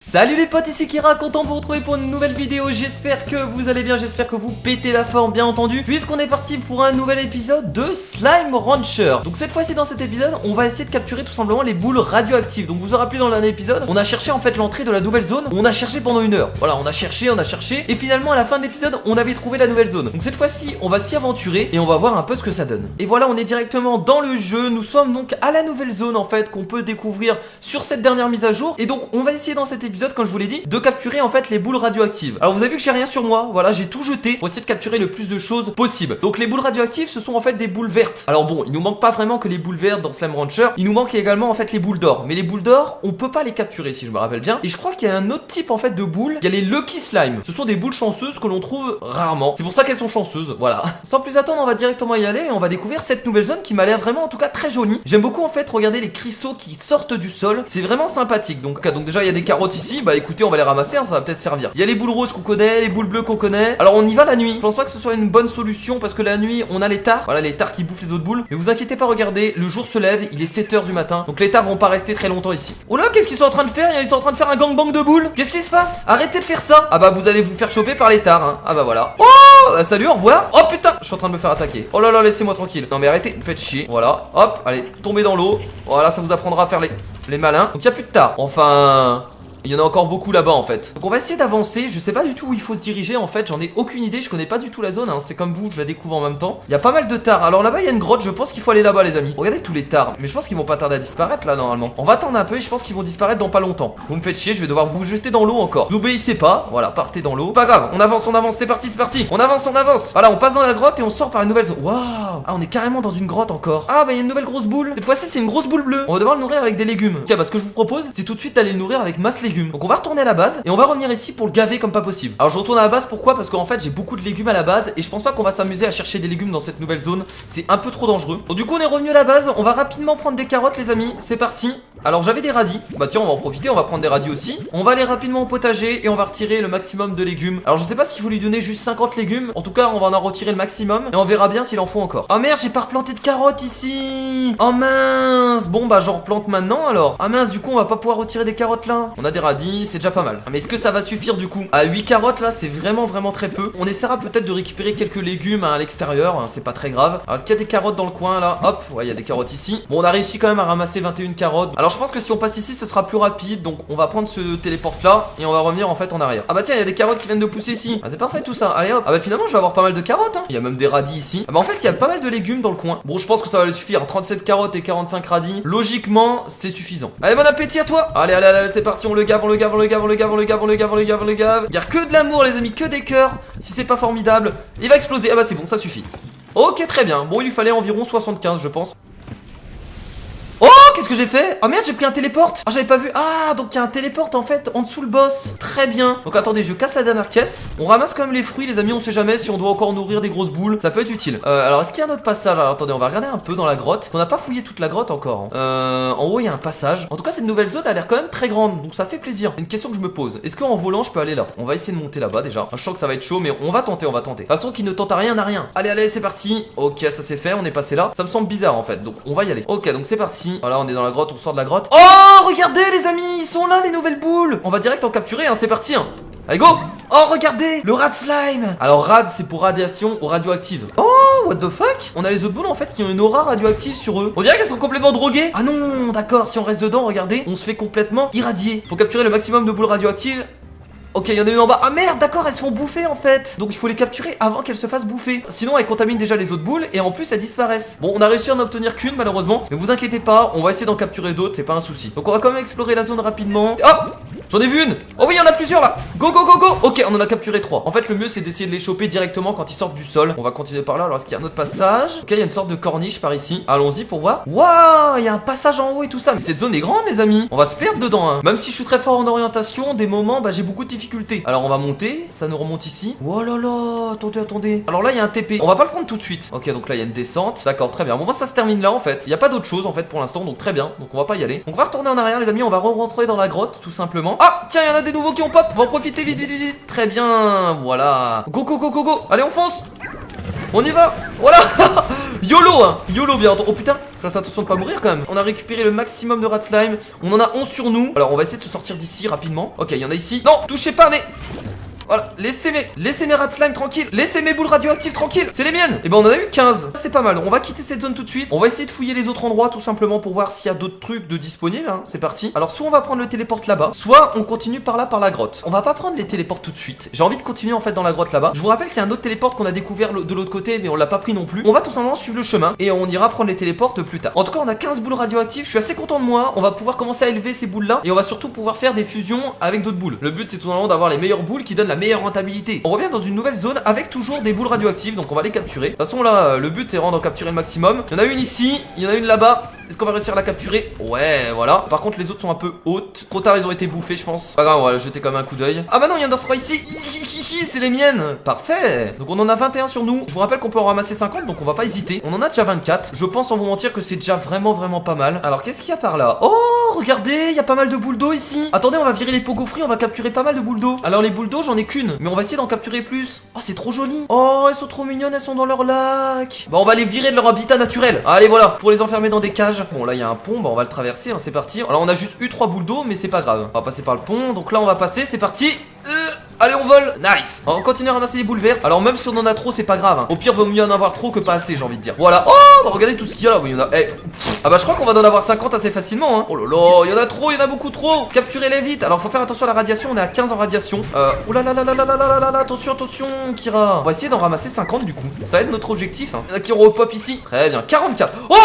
Salut les potes, ici Kira, content de vous retrouver pour une nouvelle vidéo. J'espère que vous allez bien, j'espère que vous pétez la forme bien entendu, puisqu'on est parti pour un nouvel épisode de Slime Rancher. Donc cette fois-ci dans cet épisode, on va essayer de capturer tout simplement les boules radioactives. Donc vous vous rappelez dans le dernier épisode, on a cherché en fait l'entrée de la nouvelle zone. On a cherché pendant une heure, voilà, on a cherché, et finalement à la fin de l'épisode, on avait trouvé la nouvelle zone. Donc cette fois-ci, on va s'y aventurer et on va voir un peu ce que ça donne. Et voilà, on est directement dans le jeu, nous sommes donc à la nouvelle zone en fait, qu'on peut découvrir sur cette dernière mise à jour. Et donc on va essayer dans cet épisode, comme je vous l'ai dit, de capturer en fait les boules radioactives. Alors vous avez vu que j'ai rien sur moi, voilà, j'ai tout jeté pour essayer de capturer le plus de choses possible. Donc les boules radioactives, ce sont en fait des boules vertes. Alors bon, il nous manque pas vraiment que les boules vertes dans Slime Rancher, il nous manque également en fait les boules d'or. Mais les boules d'or, on peut pas les capturer si je me rappelle bien. Et je crois qu'il y a un autre type en fait de boules, il y a les Lucky Slime. Ce sont des boules chanceuses que l'on trouve rarement. C'est pour ça qu'elles sont chanceuses, voilà. Sans plus attendre, on va directement y aller et on va découvrir cette nouvelle zone qui m'a l'air vraiment en tout cas très jolie. J'aime beaucoup en fait regarder les cristaux qui sortent du sol, c'est vraiment sympathique. Donc déjà il y a des carottes ici, bah écoutez, on va les ramasser, hein, ça va peut-être servir. Il y a les boules roses qu'on connaît, les boules bleues qu'on connaît. Alors on y va la nuit. Je pense pas que ce soit une bonne solution parce que la nuit on a les tares. Voilà, les tares qui bouffent les autres boules. Mais vous inquiétez pas, regardez, le jour se lève, il est 7h du matin. Donc les tares vont pas rester très longtemps ici. Oh là, qu'est-ce qu'ils sont en train de faire? Ils sont en train de faire un gangbang de boules. Qu'est-ce qui se passe? Arrêtez de faire ça. Ah bah vous allez vous faire choper par les tares, hein. Ah bah voilà. Oh salut, au revoir. Oh putain, je suis en train de me faire attaquer. Oh là là, laissez-moi tranquille. Non mais arrêtez, vous faites chier. Voilà, hop, allez, tombez dans l'eau. Voilà, ça vous apprendra à faire les malins. Donc il y a plus de tares. Enfin... il y en a encore beaucoup là-bas en fait. Donc on va essayer d'avancer. Je sais pas du tout où il faut se diriger en fait. J'en ai aucune idée. Je connais pas du tout la zone, hein. C'est comme vous, je la découvre en même temps. Il y a pas mal de tares. Alors là-bas il y a une grotte. Je pense qu'il faut aller là-bas les amis. Regardez tous les tares. Mais je pense qu'ils vont pas tarder à disparaître là normalement. On va attendre un peu et je pense qu'ils vont disparaître dans pas longtemps. Vous me faites chier. Je vais devoir vous jeter dans l'eau encore. N'obéissez pas. Voilà, partez dans l'eau. Pas grave. On avance. C'est parti, c'est parti. On avance. Voilà, on passe dans la grotte et on sort par une nouvelle zone. Waouh. Ah, on est carrément dans une grotte encore. Ah bah il y a une nouvelle grosse boule. Cette fois-ci c'est une grosse boule bleue. On va devoir le nourrir avec des légumes. Ok, bah ce que je vous propose, c'est tout de suite d'aller le nourrir avec masse légumes. Donc on va retourner à la base et on va revenir ici pour le gaver comme pas possible. Alors je retourne à la base, pourquoi? Parce qu'en fait j'ai beaucoup de légumes à la base et je pense pas qu'on va s'amuser à chercher des légumes dans cette nouvelle zone. C'est un peu trop dangereux. Donc du coup on est revenu à la base. On va rapidement prendre des carottes les amis. C'est parti. Alors j'avais des radis. Bah tiens, on va en profiter, on va prendre des radis aussi. On va aller rapidement au potager et on va retirer le maximum de légumes. Alors je sais pas s'il faut lui donner juste 50 légumes. En tout cas on va en retirer le maximum et on verra bien s'il en faut encore. Oh merde, j'ai pas replanté de carottes ici. Oh mince. Bon bah j'en replante maintenant alors. Ah mince, du coup on va pas pouvoir retirer des carottes là. On a des radis, c'est déjà pas mal. Mais est-ce que ça va suffire du coup? À 8 carottes là, c'est vraiment très peu. On essaiera peut-être de récupérer quelques légumes à l'extérieur, hein, c'est pas très grave. Alors est-ce qu'il y a des carottes dans le coin là? Hop, ouais, il y a des carottes ici. Bon, on a réussi quand même à ramasser 21 carottes. Alors je pense que si on passe ici, ce sera plus rapide. Donc on va prendre ce téléporte là et on va revenir en fait en arrière. Ah bah tiens, il y a des carottes qui viennent de pousser ici. Ah c'est parfait tout ça. Allez hop. Ah bah finalement, je vais avoir pas mal de carottes, hein. Il y a même des radis ici. Ah bah en fait, il y a pas mal de légumes dans le coin. Bon, je pense que ça va le suffire. 37 carottes et 45 radis. Logiquement, c'est suffisant. Allez, bon appétit à toi. Allez, c'est parti, on le gave. Garde que de l'amour les amis, que des cœurs. Si c'est pas formidable, il va exploser. Ah bah c'est bon, ça suffit. Ok, très bien. Bon, il lui fallait environ 75 je pense. Oh, qu'est-ce que j'ai fait? Oh merde, j'ai pris un téléporte. Ah, j'avais pas vu. Ah, donc il y a un téléporte en fait en dessous le boss. Très bien. Donc attendez, je casse la dernière caisse. On ramasse quand même les fruits les amis, on sait jamais si on doit encore nourrir des grosses boules. Ça peut être utile. Alors est-ce qu'il y a un autre passage? Alors attendez, on va regarder un peu dans la grotte. On n'a pas fouillé toute la grotte encore, hein. En haut il y a un passage. En tout cas cette nouvelle zone a l'air quand même très grande. Donc ça fait plaisir. Une question que je me pose, est-ce qu'en volant je peux aller là? On va essayer de monter là-bas déjà. Je sens que ça va être chaud mais on va tenter. De toute façon qui ne tente à rien n'a rien. Allez, c'est parti. Ok, ça c'est fait, on est passé là. Ça me semble bizarre en fait. Donc on va y aller. Ok, donc c'est parti. Voilà, on est dans la grotte, on sort de la grotte. Oh, regardez les amis, ils sont là les nouvelles boules. On va direct en capturer, hein, c'est parti, hein. Allez go. Oh regardez, le rad slime. Alors rad c'est pour radiation ou radioactive. Oh what the fuck. On a les autres boules en fait qui ont une aura radioactive sur eux. On dirait qu'elles sont complètement droguées. Ah non d'accord, si on reste dedans, regardez, on se fait complètement irradier. Faut capturer le maximum de boules radioactives. Ok, il y en a une en bas. Ah merde, d'accord, elles se font bouffer en fait. Donc il faut les capturer avant qu'elles se fassent bouffer. Sinon elles contaminent déjà les autres boules et en plus elles disparaissent. Bon, on a réussi à en obtenir qu'une malheureusement. Mais vous inquiétez pas, on va essayer d'en capturer d'autres, c'est pas un souci. Donc on va quand même explorer la zone rapidement. Hop, j'en ai vu une. Oh oui, il y en a plusieurs là. Go. Ok, on en a capturé 3. En fait, le mieux c'est d'essayer de les choper directement quand ils sortent du sol. On va continuer par là. Alors est-ce qu'il y a un autre passage? Ok, il y a une sorte de corniche par ici. Allons-y pour voir. Waouh, il y a un passage en haut et tout ça. Mais cette zone est grande les amis. On va se perdre dedans, hein. Même si je suis très fort en orientation, des moments bah j'ai beaucoup de difficultés. Alors on va monter, ça nous remonte ici. Oh là là, attendez. Alors là il y a un TP, on va pas le prendre tout de suite. Ok, donc là il y a une descente, d'accord, très bien. Bon, moi ça se termine là en fait, il y a pas d'autre chose en fait pour l'instant, donc très bien. Donc on va pas y aller. Donc on va retourner en arrière les amis, on va rentrer dans la grotte tout simplement. Ah tiens, il y en a des nouveaux qui ont pop. On va en profiter vite. Très bien, voilà. Go. Allez, on fonce. On y va. Voilà. YOLO, hein. YOLO bien entendu. Oh putain. Fasse attention de pas mourir quand même. On a récupéré le maximum de rat slime. On en a 11 sur nous. Alors on va essayer de se sortir d'ici rapidement. Ok, il y en a ici. Non, touchez pas, mais... Voilà, laissez mes rats slime tranquilles. Laissez mes boules radioactives tranquilles. C'est les miennes. Et ben on en a eu 15. C'est pas mal. On va quitter cette zone tout de suite. On va essayer de fouiller les autres endroits tout simplement pour voir s'il y a d'autres trucs de disponibles. Hein. C'est parti. Alors soit on va prendre le téléporte là-bas, soit on continue par là, par la grotte. On va pas prendre les téléportes tout de suite. J'ai envie de continuer en fait dans la grotte là-bas. Je vous rappelle qu'il y a un autre téléporte qu'on a découvert de l'autre côté, mais on l'a pas pris non plus. On va tout simplement suivre le chemin et on ira prendre les téléportes plus tard. En tout cas, on a 15 boules radioactives. Je suis assez content de moi. On va pouvoir commencer à élever ces boules là et on va surtout pouvoir faire des fusions avec d'autres boules. Le but c'est tout simplement d'avoir les meilleures boules qui donnent la meilleure rentabilité. On revient dans une nouvelle zone avec toujours des boules radioactives, donc on va les capturer. De toute façon là, le but c'est vraiment d'en capturer le maximum. Il y en a une ici, il y en a une là-bas. Est-ce qu'on va réussir à la capturer? Ouais, voilà. Par contre, les autres sont un peu hautes. Trop tard, ils ont été bouffés, je pense. Pas grave, on va jeter comme un coup d'œil. Ah bah non, il y en a 3 ici. C'est les miennes. Parfait. Donc on en a 21 sur nous. Je vous rappelle qu'on peut en ramasser 50, donc on va pas hésiter. On en a déjà 24. Je pense sans vous mentir que c'est déjà vraiment pas mal. Alors qu'est-ce qu'il y a par là? Oh, regardez, il y a pas mal de boules d'eau ici. Attendez, on va virer les pogo fruits, on va capturer pas mal de boules d'eau. Alors les boules d'eau, j'en ai qu'une, mais on va essayer d'en capturer plus. Oh, c'est trop joli. Oh, elles sont trop mignonnes, elles sont dans leur lac. Bah on va les virer de leur habitat naturel. Allez, voilà, pour les enfermer dans des cages. Bon, là il y a un pont, bah on va le traverser, hein, c'est parti. Alors on a juste eu 3 boules d'eau, mais c'est pas grave. On va passer par le pont, donc là on va passer, c'est parti. Allez, on vole. Nice. Alors, on continue à ramasser les boules vertes. Alors même si on en a trop, c'est pas grave, hein. Au pire, vaut mieux en avoir trop que pas assez, j'ai envie de dire. Voilà. Oh, bah regardez tout ce qu'il y a là. Oui, il y en a. Ah bah je crois qu'on va en avoir 50 assez facilement, hein. Oh là là, il y en a trop, il y en a beaucoup trop. Capturez-les vite. Alors faut faire attention à la radiation, on est à 15 en radiation. Oh là là là là là là là là là. Attention, attention, Kira. On va essayer d'en ramasser 50 du coup. Ça va être notre objectif, hein. Il y en a qui repop ici. Très bien. 44. Oh,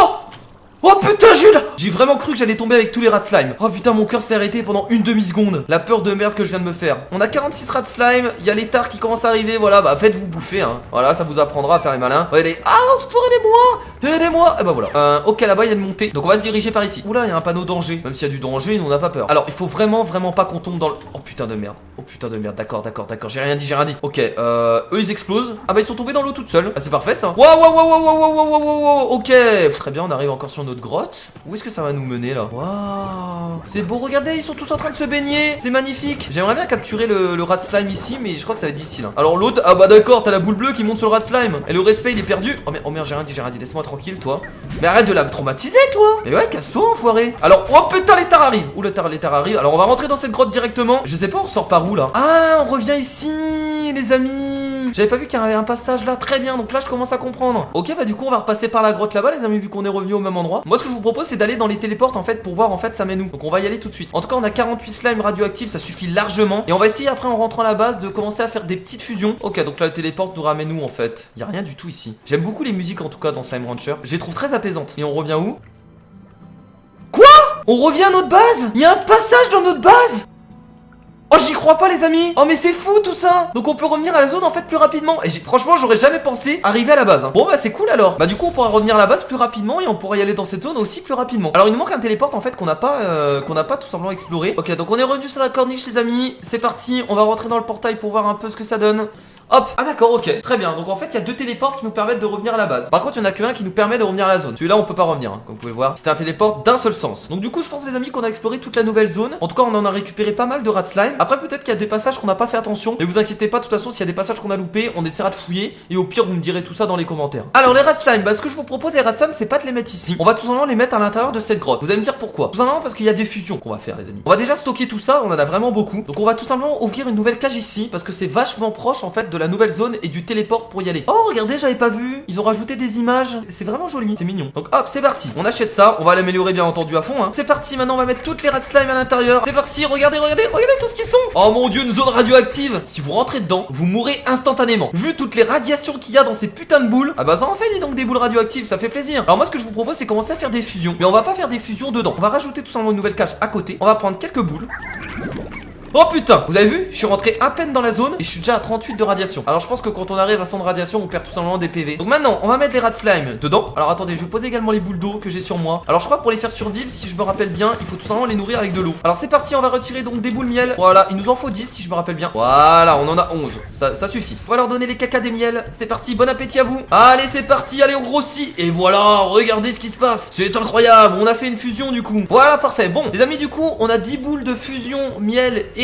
oh putain, j'ai vraiment cru que j'allais tomber avec tous les rats slime. Oh putain, mon cœur s'est arrêté pendant une demi-seconde. La peur de merde que je viens de me faire. On a 46 rats slime, il y a les tares qui commencent à arriver, voilà, bah faites-vous bouffer, hein. Voilà, ça vous apprendra à faire les malins. Regardez, ah, au secours, aidez-moi. Et bah voilà. Ok, là-bas, il y a une montée. Donc on va se diriger par ici. Oula, il y a un panneau danger. Même s'il y a du danger, nous on n'a pas peur. Alors, il faut vraiment pas qu'on tombe dans le... Oh putain de merde. Oh putain de merde, d'accord. J'ai rien dit. Ok, eux ils explosent. Ah bah ils sont tombés dans l'eau toute seule. Ah, c'est parfait ça. Wow. Ok, très bien, on arrive encore sur notre grotte. Où est-ce que ça va nous mener là? Waouh, c'est beau, regardez, ils sont tous en train de se baigner. C'est magnifique. J'aimerais bien capturer le rat slime ici, mais je crois que ça va être d'ici là. Alors l'autre, ah bah d'accord, t'as la boule bleue qui monte sur le rat slime. Et le respect il est perdu. Oh merde, j'ai rien dit. Laisse-moi tranquille, toi. Mais arrête de la traumatiser, toi. Mais ouais, casse-toi, enfoiré. Alors, oh putain, les tares arrivent. Ouh, les tares arrivent. Alors on va rentrer dans cette grotte directement. Je sais pas, on sort par où là? Ah, on revient ici, les amis. J'avais pas vu qu'il y avait un passage là. Très bien, donc là je commence à comprendre. Ok, bah du coup on va repasser par la grotte là-bas, les amis, vu qu'on est revenu au même endroit. Moi, ce que je vous propose, c'est d'aller dans les téléportes en fait pour voir en fait ça mène où. Donc on va y aller tout de suite. En tout cas, on a 48 slimes radioactifs, ça suffit largement. Et on va essayer après en rentrant à la base de commencer à faire des petites fusions. Ok, donc là le téléporte nous ramène où en fait? Y a rien du tout ici. J'aime beaucoup les musiques en tout cas dans Slime Rancher. Je les trouve très apaisantes. Et on revient où? Quoi? On revient à notre base? Il y a un passage dans notre base? Oh, j'y crois pas, les amis. Oh mais c'est fou tout ça. Donc on peut revenir à la zone en fait plus rapidement. Et franchement, j'aurais jamais pensé arriver à la base, hein. Bon bah c'est cool alors. Bah du coup on pourra revenir à la base plus rapidement et on pourra y aller dans cette zone aussi plus rapidement. Alors il nous manque un téléporte en fait qu'on n'a pas tout simplement exploré. Ok, donc on est revenu sur la corniche, les amis. C'est parti, on va rentrer dans le portail pour voir un peu ce que ça donne. Hop, ah d'accord, ok, très bien. Donc en fait il y a 2 téléportes qui nous permettent de revenir à la base. Par contre il y en a qu'un qui nous permet de revenir à la zone. Celui-là on peut pas revenir, hein, comme vous pouvez le voir. C'était un téléporte d'un seul sens. Donc du coup je pense, les amis, qu'on a exploré toute la nouvelle zone. En tout cas on en a récupéré pas mal de rat slime. Après peut-être qu'il y a des passages qu'on n'a pas fait attention. Mais vous inquiétez pas, de toute façon s'il y a des passages qu'on a loupés, on essaiera de fouiller. Et au pire vous me direz tout ça dans les commentaires. Alors les rat slime, bah ce que je vous propose les rat slime, c'est pas de les mettre ici. On va tout simplement les mettre à l'intérieur de cette grotte. Vous allez me dire pourquoi? Tout simplement parce qu'il y a des fusions qu'on va faire, les amis. On va déjà stocker tout ça, on en a vraiment beaucoup. Donc on va tout simplement ouvrir une nouvelle cage ici parce que c'est vachement proche en fait de la nouvelle zone et du téléporte pour y aller. Oh regardez, j'avais pas vu. Ils ont rajouté des images. C'est vraiment joli, c'est mignon. Donc hop, c'est parti. On achète ça, on va l'améliorer bien entendu à fond, hein. C'est parti, maintenant on va mettre toutes les rat slime à l'intérieur. C'est parti, regardez tout ce qu'ils sont. Oh mon dieu, une zone radioactive. Si vous rentrez dedans, vous mourrez instantanément. Vu toutes les radiations qu'il y a dans ces putains de boules. Ah bah ça en fait, dis donc, des boules radioactives, ça fait plaisir. Alors moi ce que je vous propose, c'est commencer à faire des fusions. Mais on va pas faire des fusions dedans. On va rajouter tout simplement une nouvelle cage à côté. On va prendre quelques boules. Oh putain, vous avez vu? Je suis rentré à peine dans la zone et je suis déjà à 38 de radiation. Alors je pense que quand on arrive à 100 de radiation, on perd tout simplement des PV. Donc maintenant, on va mettre les rats slime dedans. Alors attendez, je vais poser également les boules d'eau que j'ai sur moi. Alors je crois que pour les faire survivre, si je me rappelle bien, il faut tout simplement les nourrir avec de l'eau. Alors c'est parti, on va retirer donc des boules miel. Voilà, il nous en faut 10 si je me rappelle bien. Voilà, on en a 11. Ça suffit. On va leur donner les caca des miels. C'est parti, bon appétit à vous. Allez, c'est parti, allez, on grossit. Et voilà, regardez ce qui se passe. C'est incroyable, on a fait une fusion du coup. Voilà, parfait. Bon, les amis, du coup, on a 10 boules de fusion miel et